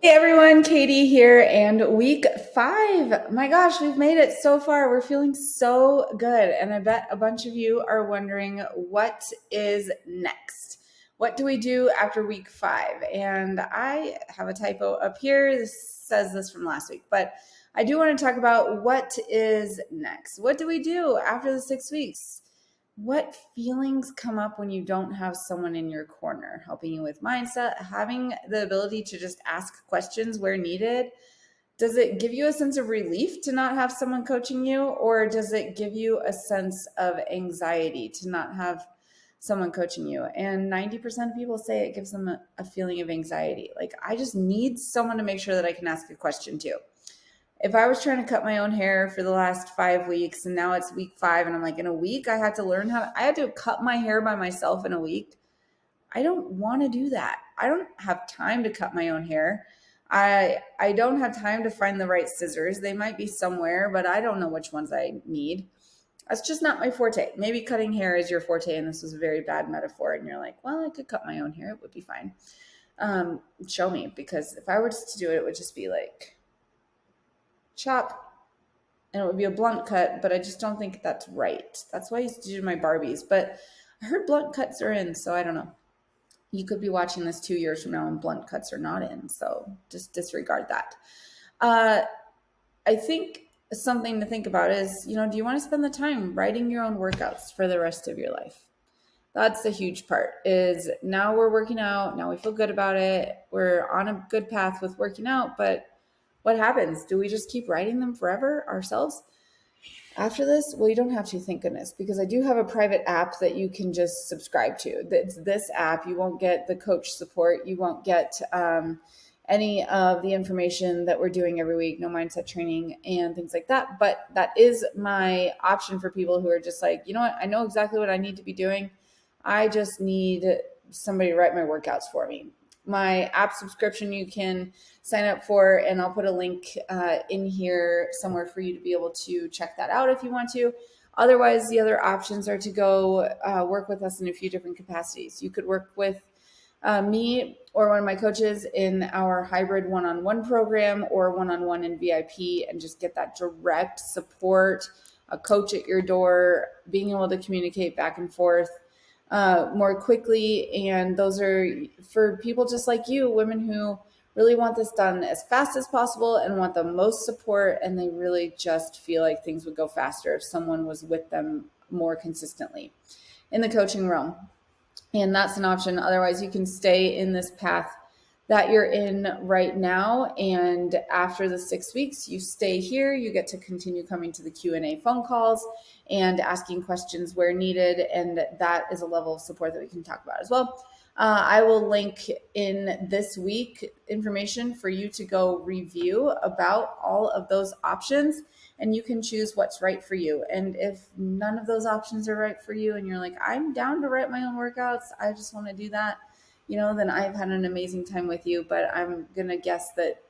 Hey everyone, Katie here, and week 5. My gosh, we've made it so far. We're feeling so good, and I bet a bunch of you are wondering what is next. What do we do after week 5? And I have a typo up here. This says this from last week, but I do want to talk about what is next. What do we do after the 6 weeks? What feelings come up when you don't have someone in your corner helping you with mindset, having the ability to just ask questions where needed? Does it give you a sense of relief to not have someone coaching you, or does it give you a sense of anxiety to not have someone coaching you? And 90% of people say it gives them a feeling of anxiety. Like, I just need someone to make sure that I can ask a question to. If I was trying to cut my own hair for the last 5 weeks and now it's week 5 and I'm like, in a week, I had to learn I had to cut my hair by myself in a week. I don't want to do that. I don't have time to cut my own hair. I don't have time to find the right scissors. They might be somewhere, but I don't know which ones I need. That's just not my forte. Maybe cutting hair is your forte, and this was a very bad metaphor. And you're like, well, I could cut my own hair. It would be fine. Show me, because if I were to do it, it would just be like chop, and it would be a blunt cut, but I just don't think that's right. That's why I used to do my Barbies, but I heard blunt cuts are in, so I don't know. You could be watching this 2 years from now and blunt cuts are not in, so just disregard that. I think something to think about is, do you want to spend the time writing your own workouts for the rest of your life? That's the huge part, is now we're working out. Now we feel good about it. We're on a good path with working out, but what happens? Do we just keep writing them forever ourselves? After this, well, you don't have to, thank goodness, because I do have a private app that you can just subscribe to. It's this app. You won't get the coach support. You won't get any of the information that we're doing every week, no mindset training and things like that. But that is my option for people who are just like, you know what? I know exactly what I need to be doing. I just need somebody to write my workouts for me. My app subscription you can sign up for, and I'll put a link in here somewhere for you to be able to check that out if you want to. Otherwise, the other options are to go work with us in a few different capacities. You could work with me or one of my coaches in our hybrid one-on-one program or one-on-one in VIP, and just get that direct support, a coach at your door, being able to communicate back and forth more quickly. And those are for people just like you, women who really want this done as fast as possible and want the most support. And they really just feel like things would go faster if someone was with them more consistently in the coaching realm. And that's an option. Otherwise, you can stay in this path that you're in right now, and after the 6 weeks you stay here. You get to continue coming to the Q&A phone calls and asking questions where needed, and that is a level of support that we can talk about as well. I will link in this week information for you to go review about all of those options, and you can choose what's right for you. And if none of those options are right for you and you're like, I'm down to write my own workouts, I just want to do that, then I've had an amazing time with you. But I'm going to guess that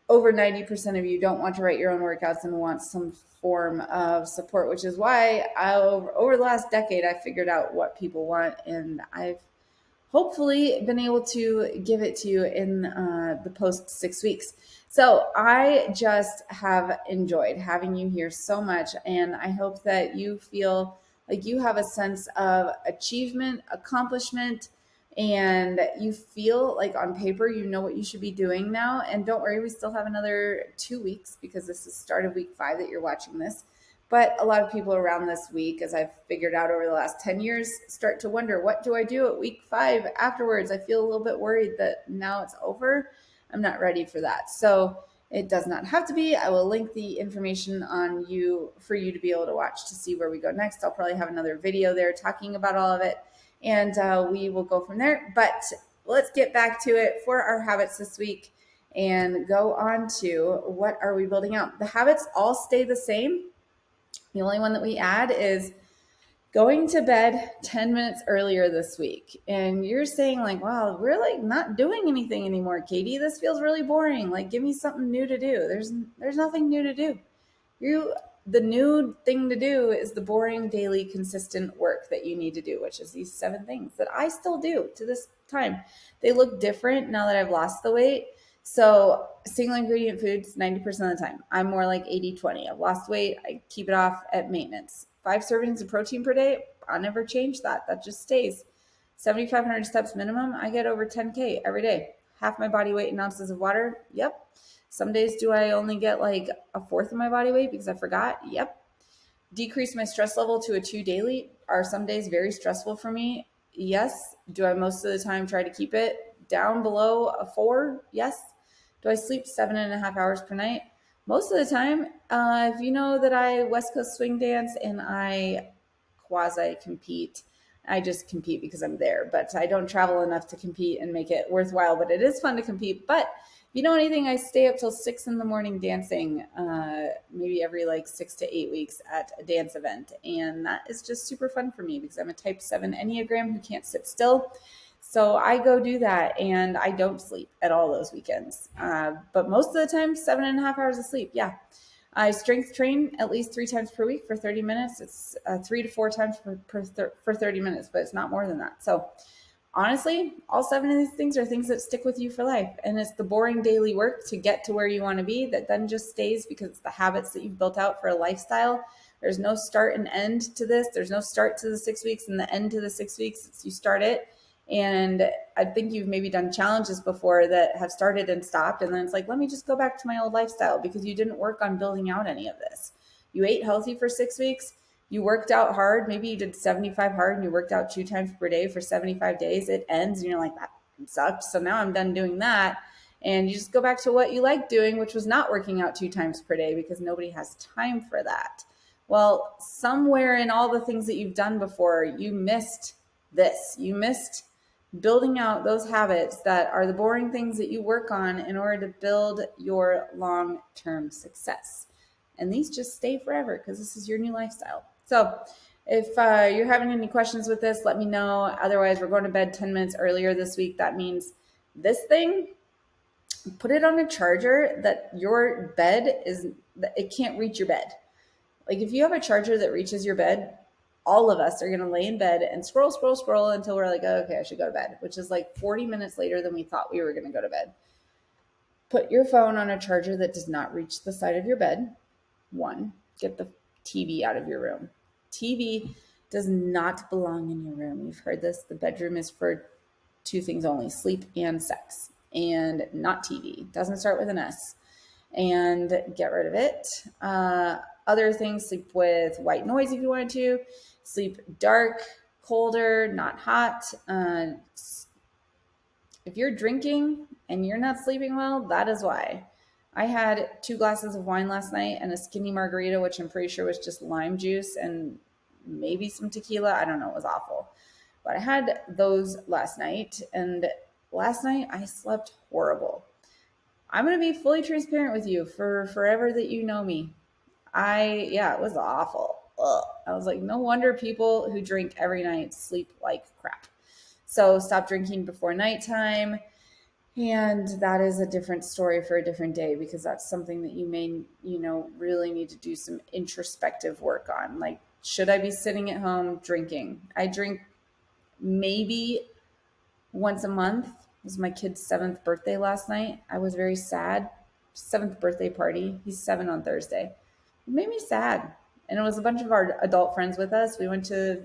over 90% of you don't want to write your own workouts and want some form of support, which is why over the last decade, I figured out what people want, and I've hopefully been able to give it to you in the post 6 weeks. So I just have enjoyed having you here so much, and I hope that you feel like you have a sense of achievement, accomplishment, and you feel like on paper you know what you should be doing now. And don't worry, we still have another 2 weeks, because this is the start of week 5 that you're watching this. But a lot of people around this week, as I've figured out over the last 10 years, start to wonder, what do I do at week 5 afterwards? I feel a little bit worried that now it's over. I'm not ready for that. So it does not have to be. I will link the information on you for you to be able to watch to see where we go next. I'll probably have another video there talking about all of it, and we will go from there. But let's get back to it for our habits this week and go on to what are we building out. The habits all stay the same. The only one that we add is going to bed 10 minutes earlier this week. And you're saying like, wow, we're like not doing anything anymore, Katie. This feels really boring. Like, give me something new to do. There's nothing new to do. The new thing to do is the boring, daily, consistent work that you need to do, which is these 7 things that I still do to this time. They look different now that I've lost the weight. So single ingredient foods, 90% of the time. I'm more like 80-20. I've lost weight. I keep it off at maintenance. 5 servings of protein per day. I'll never change that. That just stays. 7,500 steps minimum. I get over 10K every day. Half my body weight in ounces of water. Yep. Some days do I only get like a fourth of my body weight because I forgot? Yep. Decrease my stress level to a 2 daily. Are some days very stressful for me? Yes. Do I most of the time try to keep it down below a 4? Yes. Do I sleep 7.5 hours per night? Most of the time. If you know that I West Coast swing dance and I quasi compete, I just compete because I'm there, but I don't travel enough to compete and make it worthwhile. But it is fun to compete. But if you know anything, I stay up till 6 in the morning dancing, maybe every like 6 to 8 weeks at a dance event. And that is just super fun for me because I'm a type 7 Enneagram who can't sit still. So I go do that and I don't sleep at all those weekends. But most of the time, 7.5 hours of sleep. Yeah. I strength train at least 3 times per week for 30 minutes. It's 3 to 4 times for 30 minutes, but it's not more than that. So honestly, all 7 of these things are things that stick with you for life. And it's the boring daily work to get to where you want to be that then just stays because it's the habits that you've built out for a lifestyle. There's no start and end to this. There's no start to the 6 weeks and the end to the 6 weeks. It's you start it. And I think you've maybe done challenges before that have started and stopped. And then it's like, let me just go back to my old lifestyle because you didn't work on building out any of this. You ate healthy for 6 weeks. You worked out hard. Maybe you did 75 hard and you worked out 2 times per day for 75 days. It ends and you're like, that sucked. So now I'm done doing that. And you just go back to what you like doing, which was not working out 2 times per day because nobody has time for that. Well, somewhere in all the things that you've done before, you missed this. You missed building out those habits that are the boring things that you work on in order to build your long-term success. And these just stay forever because this is your new lifestyle. So if you're having any questions with this, let me know. Otherwise, we're going to bed 10 minutes earlier this week. That means this thing, put it on a charger that your bed it can't reach your bed. Like if you have a charger that reaches your bed, all of us are going to lay in bed and scroll until we're like, oh, okay, I should go to bed, which is like 40 minutes later than we thought we were going to go to bed. Put your phone on a charger that does not reach the side of your bed. 1, get the TV out of your room. TV does not belong in your room. You've heard this. The bedroom is for 2 things only, sleep and sex, and not TV. Doesn't start with an S. And get rid of it. Other things, sleep with white noise if you wanted to. Sleep dark, colder, not hot. If you're drinking and you're not sleeping well, that is why. I had 2 glasses of wine last night and a skinny margarita, which I'm pretty sure was just lime juice and maybe some tequila. I don't know. It was awful. But I had those last night. And last night I slept horrible. I'm going to be fully transparent with you for forever that you know me. It was awful. Ugh. I was like, no wonder people who drink every night sleep like crap. So stop drinking before nighttime. And that is a different story for a different day because that's something that you may, really need to do some introspective work on. Like, should I be sitting at home drinking? I drink maybe once a month. It was my kid's 7th birthday last night. I was very sad. 7th birthday party. He's 7 on Thursday. It made me sad. And it was a bunch of our adult friends with us. We went to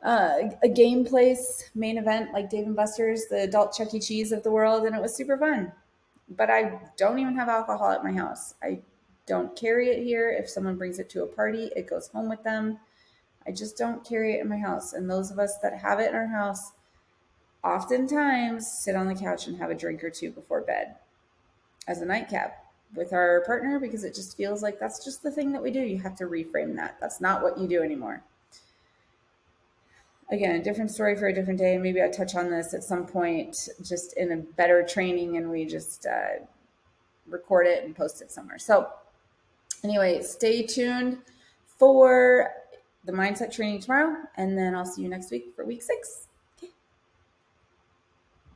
a game place, main event, like Dave & Buster's, the adult Chuck E. Cheese of the world, and it was super fun. But I don't even have alcohol at my house. I don't carry it here. If someone brings it to a party, it goes home with them. I just don't carry it in my house. And those of us that have it in our house oftentimes sit on the couch and have a drink or 2 before bed as a nightcap with our partner because it just feels like that's just the thing that we do. You have to reframe that. That's not what you do anymore. Again, a different story for a different day. Maybe I touch on this at some point just in a better training and we just record it and post it somewhere. So anyway, stay tuned for the mindset training tomorrow. And then I'll see you next week for week 6.